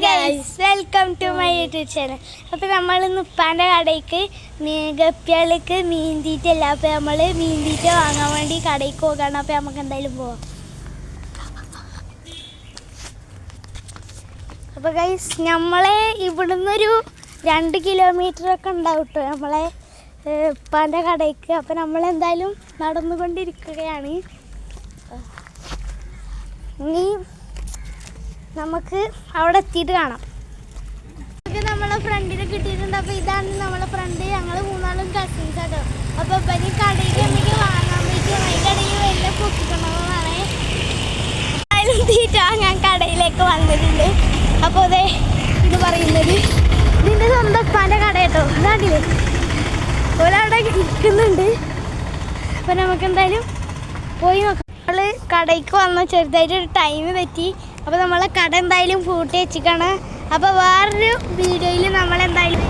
Guys welcome to my YouTube channel. അപ്പോൾ നമ്മൾ ഇന്ന് ഉപ്പാൻ്റെ കടയ്ക്ക് ഗപ്പികൾക്ക് മീൻ തീറ്റല്ല. അപ്പോൾ നമ്മൾ മീൻ തീറ്റ വാങ്ങാൻ വേണ്ടി കടയ്ക്ക് പോകാണ്. അപ്പോൾ നമുക്ക് എന്തായാലും പോവാം. അപ്പോൾ ഗൈസ് നമ്മളെ ഇവിടുന്നൊരു 2 കിലോമീറ്ററൊക്കെ ഉണ്ടാവും കേട്ടോ നമ്മളെ ഉപ്പാൻ്റെ കടയ്ക്ക്. അപ്പോൾ നമ്മളെന്തായാലും നടന്നുകൊണ്ടിരിക്കുകയാണ്. ഇനി നമുക്ക് അവിടെ എത്തിയിട്ട് കാണാം. നമ്മളെ ഫ്രണ്ടിനെ കിട്ടിയിട്ടുണ്ട്. അപ്പോൾ ഇതാണ് നമ്മളെ ഫ്രണ്ട്. ഞങ്ങൾ 3 കസിൻസ് ആട്ടോ. അപ്പോൾ ഇപ്പം കടയിൽ എന്തെങ്കിലും വാങ്ങാൻ പറ്റും. അതിൻ്റെ ഇടയിൽ വലിയ പൊട്ടിക്കണമെന്നാണ് അതിലും തീറ്റ ഞാൻ കടയിലേക്ക് വന്നിട്ടുണ്ട്. അപ്പോൾ അതെ ഇത് പറയുന്നത് ഇതിൻ്റെ സ്വന്തം ഉപ്പാൻ്റെ കട കേട്ടോ. ഇതാണ്ടില്ലേ ഒരാടെ ഇരിക്കുന്നുണ്ട്. അപ്പോൾ നമുക്ക് എന്തായാലും പോയി നോക്കാം. നമ്മൾ കടയ്ക്ക് വന്ന ചെറുതായിട്ടൊരു ടൈം തെറ്റി. അപ്പോൾ നമ്മളെ കട എന്തായാലും പൂട്ടി വെച്ചിട്ടാണ്. അപ്പോൾ വേറൊരു വീഡിയോയിൽ നമ്മളെന്തായാലും